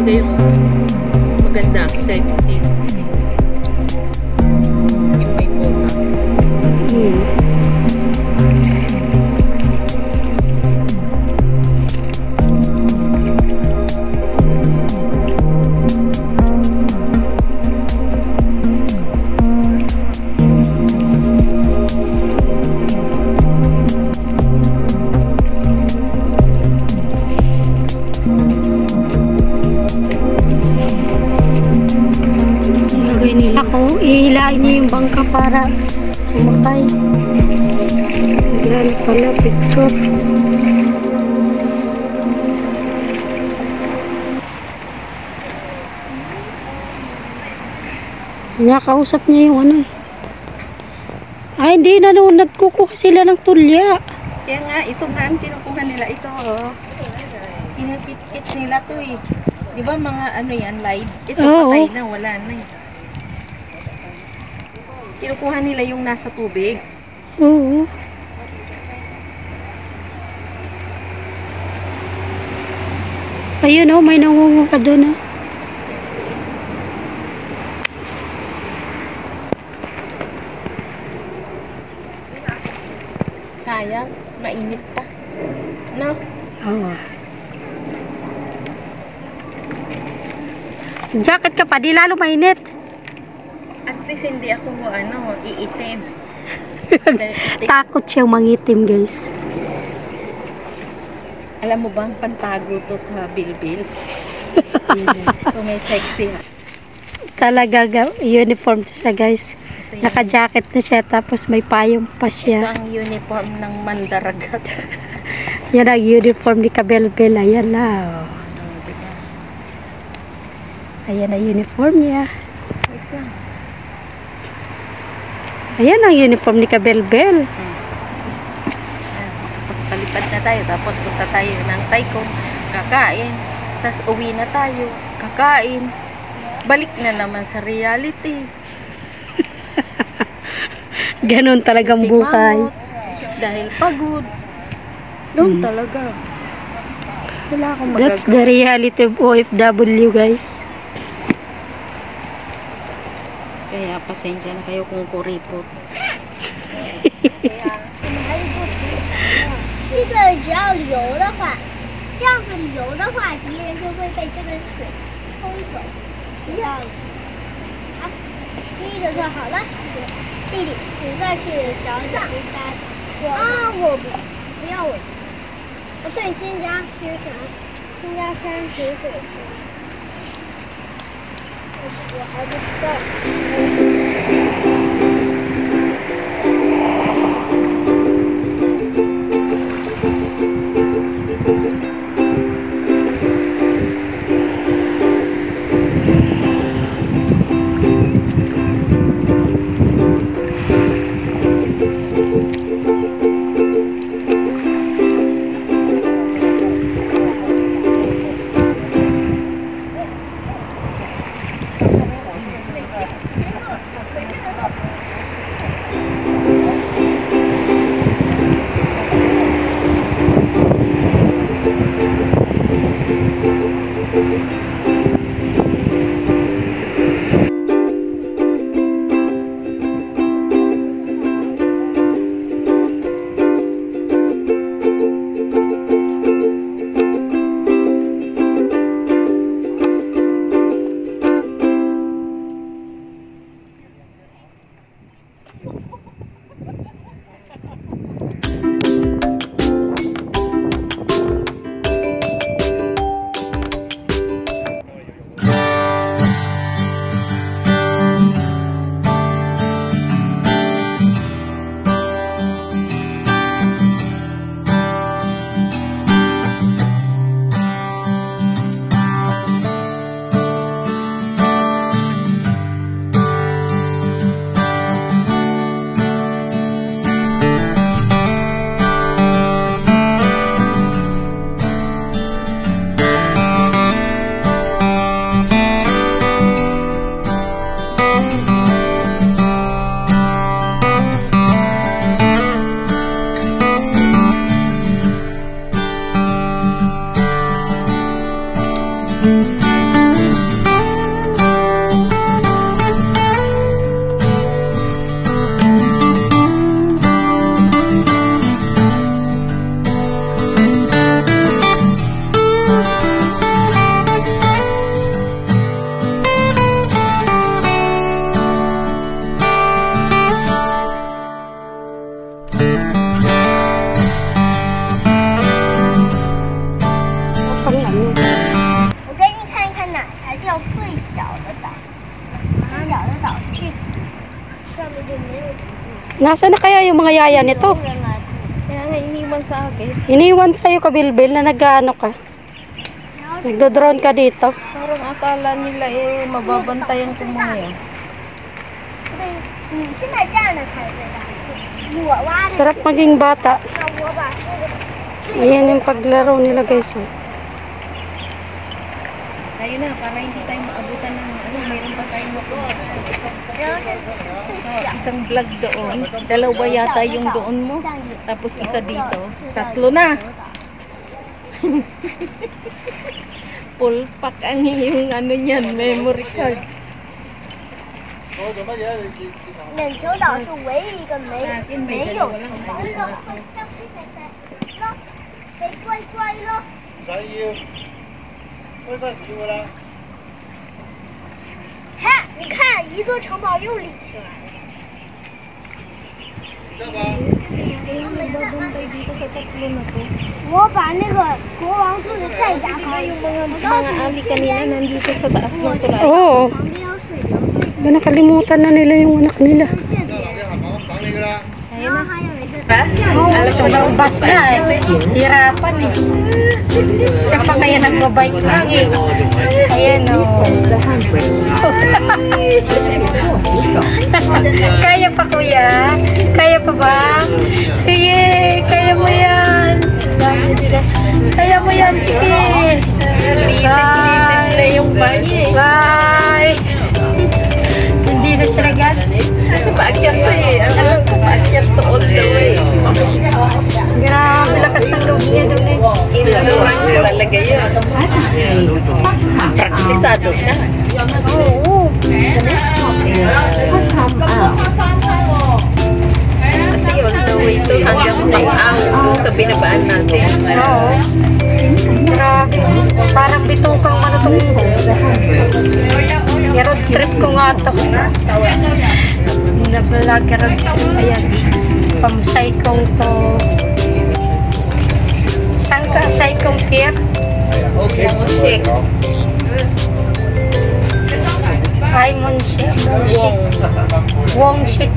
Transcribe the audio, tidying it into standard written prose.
maganda yung maganda, safety. Yung may pota. Ihilain niya yung bangka para sumakay. Grabe pala, picture. Kinakausap niya yung ano eh. Ay, hindi na noon nagkukuha sila ng tulya. Kaya nga, ito nga ang kinukuha nila. Ito, oh. Pinipit nila to eh. Di ba mga ano yan, live? Ito patay na, wala na eh. Kinukuha nila yung nasa tubig. Oo. Ayun oh, may nangunguha doon oh. Sayang, mainit pa. No? Oo. Jacket ka pa, di lalo mainit. At least hindi ako ano, iitim. Takot siyang mangitim, guys. Alam mo bang pantago to sa bilbil? So may sexy. Talaga uniform siya, guys. Naka-jacket na siya tapos may payong pa siya. Ito ang uniform ng mandaragat. Yan ang uniform ni Kabelbel. Ayan na. Oh. Ayan ang uniform niya. Ayan ang uniform ni Kabelbel. Palipad na tayo. Tapos punta tayo ng Saicom. Kakain. Tapos uwi na tayo. Kakain. Balik na naman sa reality. Ganon talagang buhay. Dahil pagod. Doon talaga. Wala akong magagawa. That's the reality of OFW, guys. Kaya pasensya na kayo kung kuripot. 这个只要流的话，这样子流的话，敌人就会被这个水冲走。这样子。好，第一个做好了。弟弟，你再去找小冰山。啊，我不要我。对，先加吃啥？先加山水水。我还不知道。Thank you. Nasaan na kaya yung mga yaya nito? Kaya nga iniwan sa akin. Iniwan sa'yo kabilbil na nag-ano ka. Nagdo-drone ka dito. Parang akala nila mababantayan ko mga yan. 对，你现在站着才对的。我挖的， Sarap maging bata. 那我把这个 Ayan yung paglaro nila guys. Oh. Tayo na, para hindi tayo maabutan ng mayroon pa tayong makuha. 然后这最小。 Isang vlog doon, dalawa yata yung doon mo, tapos isa dito, tatlo na. Full pack ang yung ano niyan, memory card. 眼球岛是唯一一个没有城堡的。咯，给乖乖咯。看，你看，一座城堡又立起来了。 我把那个国王住的再加高一点。我告诉 Mga 你， ali kanina nandito sa taas ng tulay. Oo. 旁边有水流， Ba nakalimutan na nila yung anak nila. 然后还有一个。 Alam ko na bus na eh. Hirapan eh. Siya pa kaya nagbabike lang eh. Ayan o. Kaya pa kuya? Kaya pa ba? Sige, kaya mo yan. Kaya mo yan, sige. Bye. Yung bye. Hindi na siya nagad. Paakyat to eh. Alam ko paakyat to all the way. Grabe, lakas ng loob niya doon eh. Inuruan siya talaga yun. Praktisado siya. Oo. Kasi all the way to hanggang pang-out doon sa binabaan natin. Oo. Grabe. Parang bitukang manutong. I-road trip ko nga ito. Naglalagi road trip. Ayan. Pam-saikong to. Saan ka? Saikong pier? Monshik. Ay, Monshik. Wongshik.